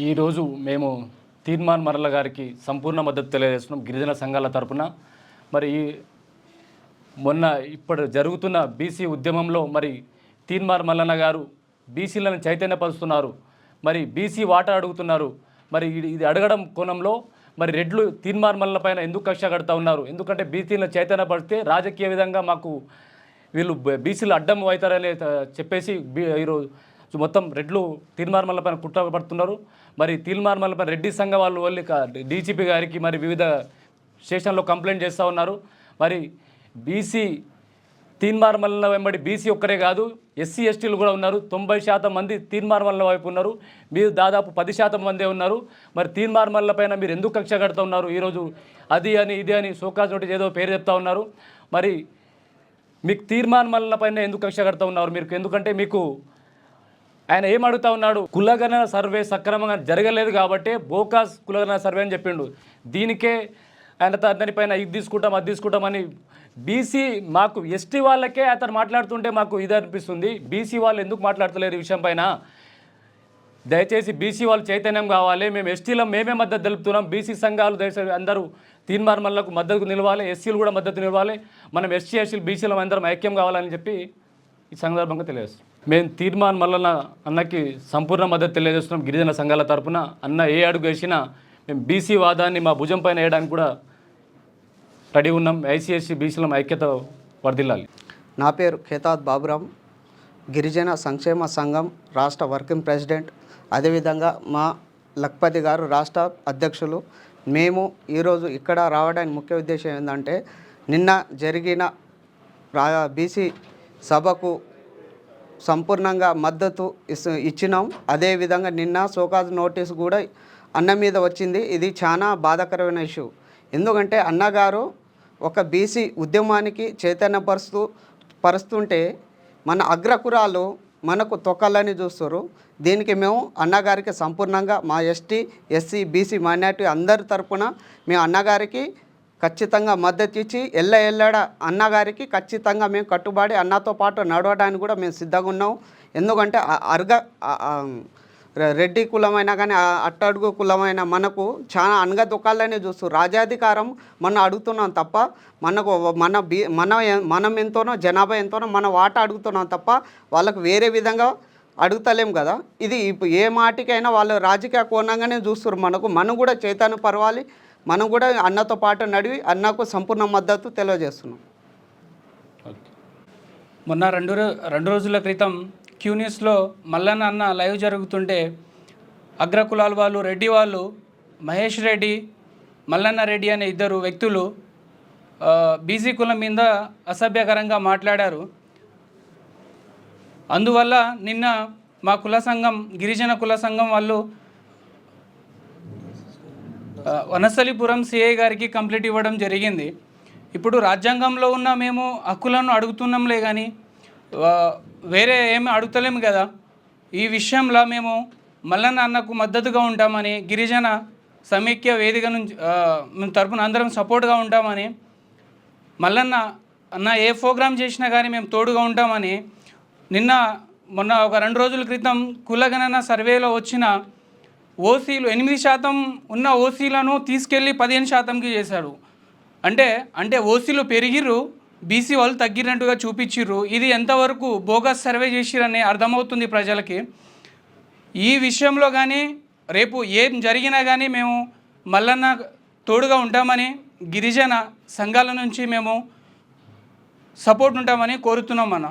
ఈరోజు మేము తీర్మాన్ మరల గారికి సంపూర్ణ మద్దతు తెలియజేస్తున్నాం గిరిజన సంఘాల తరపున. మరి మొన్న ఇప్పుడు జరుగుతున్న బీసీ ఉద్యమంలో మరి తీర్మాన్ మల్లన్న గారు బీసీలను చైతన్యపరుస్తున్నారు. మరి బీసీ వాటా అడుగుతున్నారు. మరి ఇది అడగడం కోణంలో మరి రెడ్లు తీర్మాన్ మల్లన్న పైన ఎందుకు కక్ష కడతా ఉన్నారు? ఎందుకంటే బీసీలను చైతన్యపరిస్తే రాజకీయ విధంగా మాకు వీళ్ళు బీసీలు అడ్డం అవుతారని చెప్పేసి ఈరోజు మొత్తం రెడ్లు తీర్మాన్ మల్లన్న పైన కుట్ర పడుతున్నారు. మరి తీర్మాన్ మల్లన్న పైన రెడ్డి సంఘం వాళ్ళు వెళ్ళి డీజీపీ గారికి మరి వివిధ స్టేషన్లో కంప్లైంట్ చేస్తూ ఉన్నారు. మరి బీసీ తీర్మాన్ మల్లన్న వెంబడి బీసీ ఒక్కరే కాదు, ఎస్సీ ఎస్టీలు కూడా ఉన్నారు. 90% మంది తీర్మాన్ మల్లన్న వైపు ఉన్నారు. మీరు దాదాపు 10% మందే ఉన్నారు. మరి తీర్మాన్ మల్లన్న పైన మీరు ఎందుకు కక్ష కడుతూ ఉన్నారు? ఈరోజు అది అని ఇది అని సోకాజ్ నోటీస్ ఏదో పేరు చెప్తా ఉన్నారు. మరి మీకు తీర్మాన్ మల్లన్న పైన ఎందుకు కక్ష కడుతూ ఉన్నారు? మీరు ఎందుకంటే మీకు ఆయన ఏం అడుగుతా ఉన్నాడు? కులగణన సర్వే సక్రమంగా జరగలేదు కాబట్టి బోకాస్ కులగణన సర్వే అని చెప్పిండు. దీనికే ఆయన దానిపైన ఇది తీసుకుంటాం అది తీసుకుంటామని బీసీ మాకు ఎస్టీ వాళ్ళకే అతను మాట్లాడుతుంటే మాకు ఇది అనిపిస్తుంది. బీసీ వాళ్ళు ఎందుకు మాట్లాడతలేరు ఈ విషయం పైన? దయచేసి బీసీ వాళ్ళు చైతన్యం కావాలి. మేము ఎస్టీలో మేమే మద్దతు తెలుపుతున్నాం. బీసీ సంఘాలు దయచేసి అందరూ తీర్మాన్ మల్లన్నకు మద్దతు నిలవాలి, ఎస్సీలు కూడా మద్దతు నిలవాలి. మనం ఎస్సీ ఎస్టీలు బీసీలు అందరం ఐక్యం కావాలని చెప్పి ఈ సందర్భంగా తెలియజేస్తాం. మేము తీర్మాన్ మల్లన్న అన్నకి సంపూర్ణ మద్దతు తెలియజేస్తున్నాం గిరిజన సంఘాల తరపున. అన్న ఏ అడుగు వేసినా మేము బీసీ వాదాన్ని మా భుజం పైన వేయడానికి కూడా రెడీ ఉన్నాం. ఐసీఎస్సీ బీసీల ఐక్యత వర్ధిల్లాలి. నా పేరు ఖేతాద్ బాబురాం, గిరిజన సంక్షేమ సంఘం రాష్ట్ర వర్కింగ్ ప్రెసిడెంట్. అదేవిధంగా మా లక్పతి గారు రాష్ట్ర అధ్యక్షులు. మేము ఈరోజు ఇక్కడ రావడానికి ముఖ్య ఉద్దేశం ఏంటంటే, నిన్న జరిగిన బీసీ సభకు సంపూర్ణంగా మద్దతు ఇచ్చినాం. అదేవిధంగా నిన్న సోకాజ్ నోటీస్ కూడా అన్న మీద వచ్చింది. ఇది చాలా బాధాకరమైన ఇష్యూ. ఎందుకంటే అన్నగారు ఒక బీసీ ఉద్యమానికి పరుస్తుంటే మన అగ్రకురాలు మనకు తొక్కలని చూస్తారు. దీనికి మేము అన్నగారికి సంపూర్ణంగా మా ఎస్టీ ఎస్సీ బీసీ మైనారిటీ అందరి తరపున మేము అన్నగారికి ఖచ్చితంగా మద్దతు ఇచ్చి ఎల్లడ అన్నగారికి ఖచ్చితంగా మేము కట్టుబడి అన్నతో పాటు నడవడానికి కూడా మేము సిద్ధంగా ఉన్నాం. ఎందుకంటే రెడ్డి కులమైనా కానీ అట్టడుగు కులమైన మనకు చాలా అనగదొక్కాలని చూస్తూ రాజ్యాధికారం మనం అడుగుతున్నాం తప్ప మనకు మనం ఎంతోనో జనాభా ఎంతోనో మన వాటా అడుగుతున్నాం తప్ప వాళ్ళకు వేరే విధంగా అడుగుతలేం కదా. ఇది ఏ మాటికైనా వాళ్ళు రాజకీయ కోణంగానే చూస్తారు. మనం కూడా చైతన్య పరవాలి. మనం కూడా అన్నతో పాటు నడివి అన్నకు సంపూర్ణ మద్దతు తెలియజేస్తున్నాం. మొన్న రెండు రోజుల క్రితం క్యూ న్యూస్లో మల్లన్న అన్న లైవ్ జరుగుతుంటే అగ్రకులాల వాళ్ళు రెడ్డి వాళ్ళు మహేష్ రెడ్డి మల్లన్న రెడ్డి అనే ఇద్దరు వ్యక్తులు బీసీ కులం మీద అసభ్యకరంగా మాట్లాడారు. అందువల్ల నిన్న మా కుల సంఘం గిరిజన కుల సంఘం వాళ్ళు వనస్థలిపురం సిఐ గారికి కంప్లైంట్ ఇవ్వడం జరిగింది. ఇప్పుడు రాజ్యాంగంలో ఉన్న మేము హక్కులను అడుగుతున్నాంలే కానీ వేరే ఏమి అడుగుతలేము కదా. ఈ విషయంలో మేము మల్లన్న అన్నకు మద్దతుగా ఉంటామని గిరిజన సమైక్య వేదిక నుంచి మేము తరపున అందరం సపోర్ట్గా ఉంటామని, మల్లన్న అన్న ఏ ప్రోగ్రామ్ చేసినా కానీ మేము తోడుగా ఉంటామని మొన్న ఒక 2 రోజుల క్రితం కులగణన సర్వేలో వచ్చిన ఓసీలు 8% ఉన్న ఓసీలను తీసుకెళ్ళి 15%కి చేశారు. అంటే ఓసీలు పెరిగిర్రు, బీసీ వాళ్ళు తగ్గినట్టుగా చూపించిర్రు. ఇది ఎంతవరకు బోగస్ సర్వే చేసిరని అర్థమవుతుంది ప్రజలకి. ఈ విషయంలో కానీ రేపు ఏం జరిగినా కానీ మేము మల్లన్న తోడుగా ఉంటామని గిరిజన సంఘాల నుంచి మేము సపోర్ట్ ఉంటామని కోరుతున్నాం అన్న.